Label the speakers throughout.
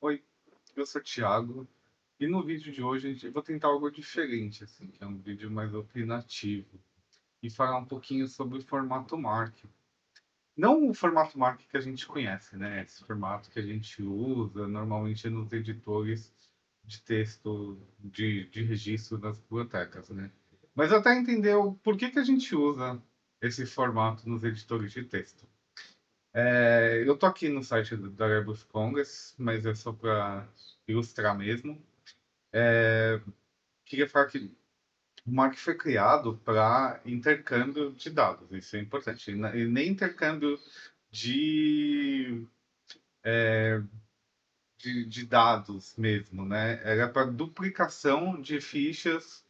Speaker 1: Oi, eu sou o Thiago e no vídeo de hoje eu vou tentar algo diferente, assim, que é um vídeo mais opinativo e falar um pouquinho sobre o formato MARC. Não o formato MARC que a gente conhece, né? Esse formato que a gente usa normalmente nos editores de texto de registro das bibliotecas, né? Mas até entender o porquê que a gente usa esse formato nos editores de texto. Eu tô aqui no site da Rebus Congress, mas é só para ilustrar mesmo. Queria falar que o Mark foi criado para intercâmbio de dados, isso é importante. E nem intercâmbio de, de dados mesmo, né? Era para duplicação de fichas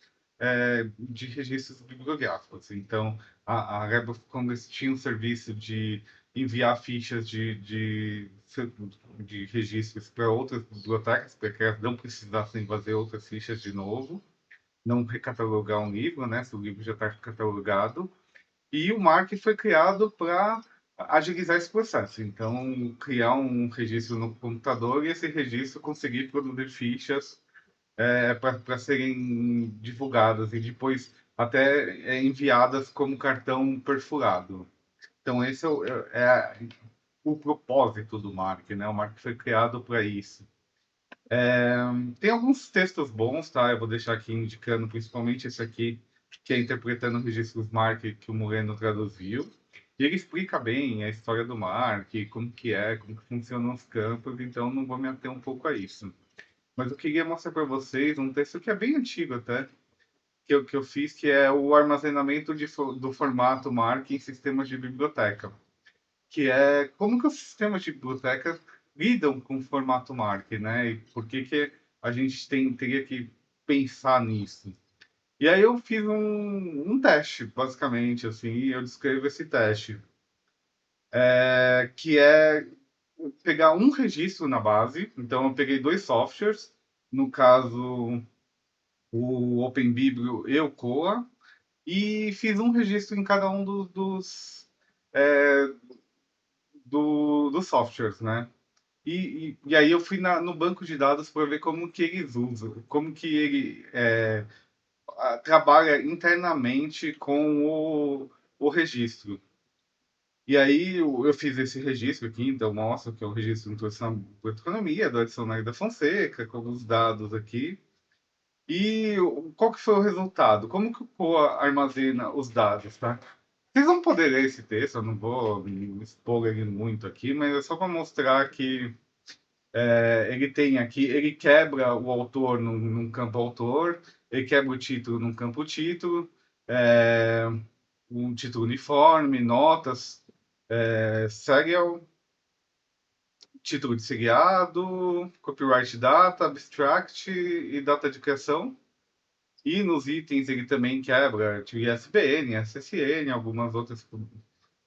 Speaker 1: de registros bibliográficos. Então, a Rebel Congress tinha um serviço de enviar fichas de registros para outras bibliotecas, para que elas não precisassem fazer outras fichas de novo, não recatalogar um livro, né? Se o livro já está catalogado. E o Mark foi criado para agilizar esse processo. Então, criar um registro no computador e esse registro conseguir produzir fichas para serem divulgadas e depois até enviadas como cartão perfurado. Então, esse o propósito do Mark, né? O Mark foi criado para isso. Tem alguns textos bons, tá? Eu vou deixar aqui indicando principalmente esse aqui, que é Interpretando Registros Mark, que o Moreno traduziu. E ele explica bem a história do Mark, como que funcionam os campos, então não vou me ater um pouco a isso. Mas eu queria mostrar para vocês um texto que é bem antigo até, que eu fiz, que é o armazenamento do formato Mark em sistemas de biblioteca, que é como que os sistemas de biblioteca lidam com o formato MARC, né? E por que que a gente teria que pensar nisso? E aí eu fiz um teste, basicamente, assim, e eu descrevo esse teste, que é pegar um registro na base. Então eu peguei dois softwares, no caso o OpenBiblio e o Koa, e fiz um registro em cada um é, dos softwares, né? E aí eu fui no banco de dados para ver como que eles usam, como que ele trabalha internamente com o registro. E aí eu fiz esse registro aqui, então mostra que é o registro de introdução à economia, do Adicionário da Fonseca, com os dados aqui. E qual que foi o resultado? Como que o Poa armazena os dados, tá? Vocês vão poder ler esse texto, eu não vou me expor ele muito aqui, mas é só para mostrar que ele tem aqui, ele quebra o autor num campo autor, ele quebra o título num campo título, é, um título uniforme, notas, serial, título de seriado, copyright data, abstract e data de criação. E nos itens ele também quebra ISBN, SSN, algumas outras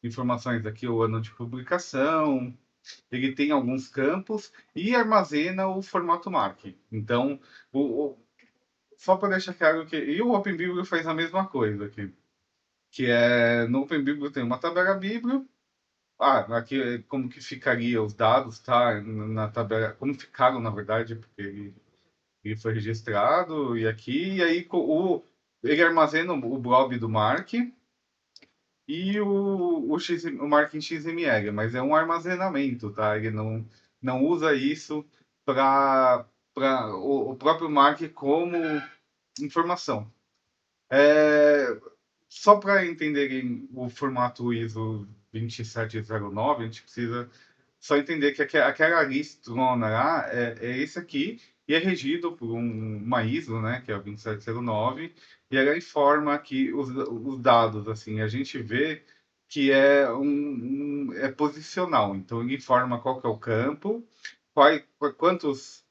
Speaker 1: informações aqui, o ano de publicação, ele tem alguns campos e armazena o formato MARC. Então, o, o- só para deixar claro que. E o OpenBiblio faz a mesma coisa aqui. Que é. No OpenBiblio tem uma tabela Biblio. Aqui é como que ficaria os dados, tá? Na tabela. Como ficaram, na verdade, porque ele foi registrado. E aí ele armazena o blob do MARC e o Mark XML, mas é um armazenamento, tá? Ele não usa isso para o próprio Mark como informação. É, Só para entenderem o formato ISO 2709, a gente precisa só entender que aquela listona lá é esse aqui e é regido por uma ISO, né, que é o 2709, e ela informa aqui os dados, assim, a gente vê que é posicional, então ele informa qual que é o campo, qual, quantos,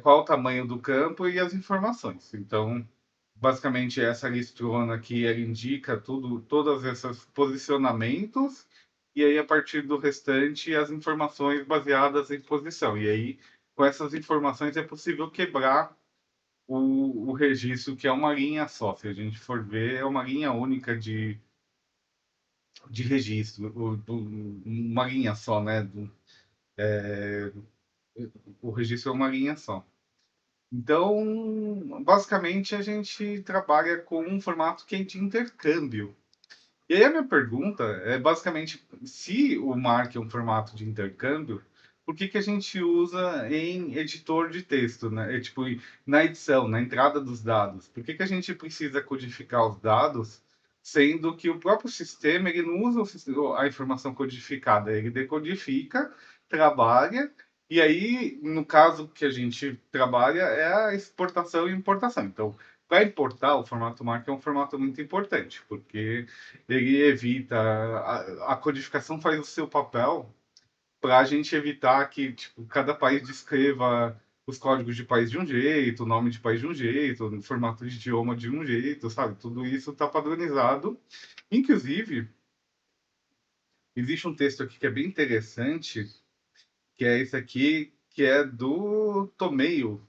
Speaker 1: qual o tamanho do campo e as informações. Então, basicamente, essa listona aqui, ela indica todos esses posicionamentos, e aí, a partir do restante, as informações baseadas em posição. E aí, com essas informações, é possível quebrar o registro, que é uma linha só. Se a gente for ver, é uma linha única de registro, uma linha só, né? o registro é uma linha só. Então, basicamente, a gente trabalha com um formato que é de intercâmbio. E aí a minha pergunta é basicamente, se o Mark é um formato de intercâmbio, por que que a gente usa em editor de texto, né? É tipo, na edição, na entrada dos dados. Por que que a gente precisa codificar os dados, sendo que o próprio sistema ele não usa a informação codificada, ele decodifica, trabalha, e aí, no caso que a gente trabalha, é a exportação e importação. Então, para importar, o formato Mark é um formato muito importante, porque ele evita a codificação faz o seu papel para a gente evitar que tipo, cada país descreva os códigos de país de um jeito, o nome de país de um jeito, o formato de idioma de um jeito, sabe? Tudo isso está padronizado. Inclusive, existe um texto aqui que é bem interessante, que é esse aqui, que é do Tomeio.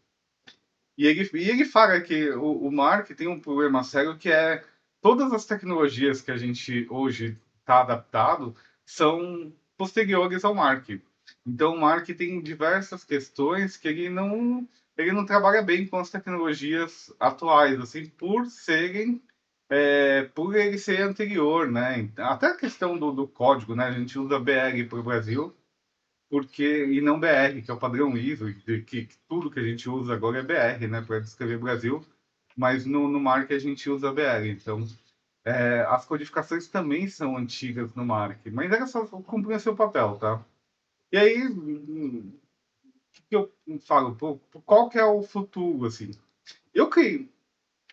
Speaker 1: E ele fala que o Mark tem um problema sério que é todas as tecnologias que a gente hoje está adaptado são posteriores ao Mark. Então o Mark tem diversas questões que ele não trabalha bem com as tecnologias atuais, assim, por ele ser anterior, né? Até a questão do código, né? A gente usa BR para o Brasil, e não BR, que é o padrão ISO, que tudo que a gente usa agora é BR, né, para descrever Brasil, mas no Mark a gente usa BR. Então, as codificações também são antigas no Mark, mas era só cumprir o seu papel, tá? E aí, que eu falo, pô, qual que é o futuro, assim? Eu criei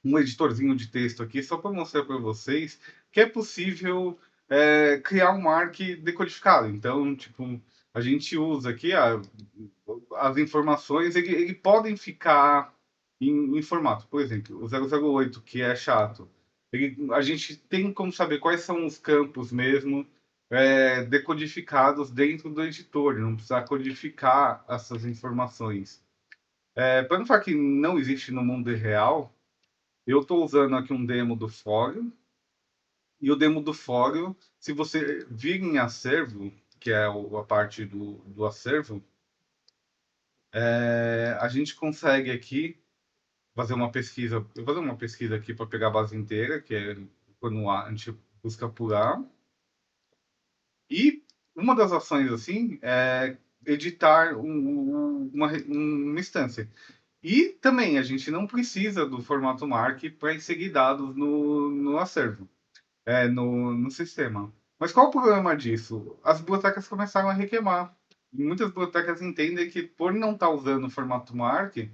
Speaker 1: um editorzinho de texto aqui só para mostrar para vocês que é possível criar um Mark decodificado. Então, tipo, a gente usa aqui as informações, ele podem ficar em formato. Por exemplo, o 008, que é chato. A gente tem como saber quais são os campos mesmo decodificados dentro do editor, não precisa codificar essas informações. Para não falar que não existe no mundo real, eu estou usando aqui um demo do Fórum, e o demo do Fórum, se você vir em acervo, que é a parte do acervo, a gente consegue aqui fazer uma pesquisa. Eu vou fazer uma pesquisa aqui para pegar a base inteira, que é quando a gente busca por A. E uma das ações, assim, é editar uma instância. E também a gente não precisa do formato MARC para inserir dados no acervo. No sistema. Mas qual o problema disso? As bibliotecas começaram a requeimar. Muitas bibliotecas entendem que, por não estar usando o formato MARC,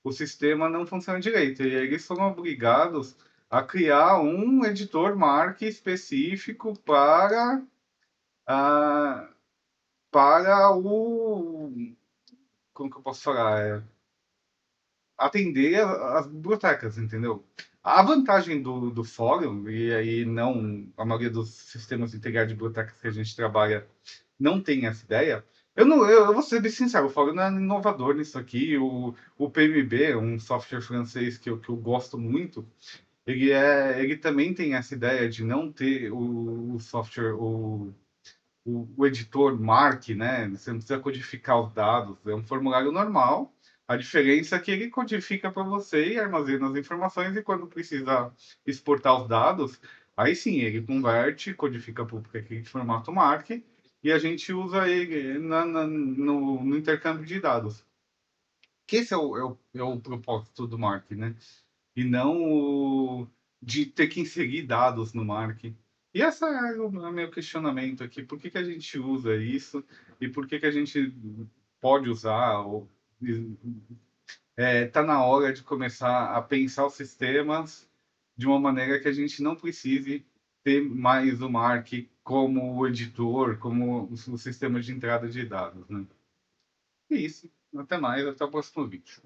Speaker 1: o sistema não funciona direito. E aí eles foram obrigados a criar um editor MARC específico ah, para o. Como que eu posso falar? Atender as bibliotecas, entendeu? A vantagem do fórum, e aí não, a maioria dos sistemas integrados de bibliotecas que a gente trabalha não tem essa ideia. Eu, não, eu vou ser bem sincero, o fórum não é inovador nisso aqui. O PMB, um software francês que eu gosto muito, ele também tem essa ideia de não ter o software, o editor Mark, né? Você não precisa codificar os dados, é um formulário normal. A diferença é que ele codifica para você e armazena as informações, e quando precisa exportar os dados, aí sim ele converte, codifica para aquele formato Mark, e a gente usa ele no intercâmbio de dados. Que esse é o propósito do Mark, né? E não de ter que inserir dados no marketing. E esse é o meu questionamento aqui. Por que que a gente usa isso e por que que a gente pode usar? Tá na hora de começar a pensar os sistemas de uma maneira que a gente não precise ter mais o Mark como o editor, como o sistema de entrada de dados, né? É isso. Até mais, até o próximo vídeo.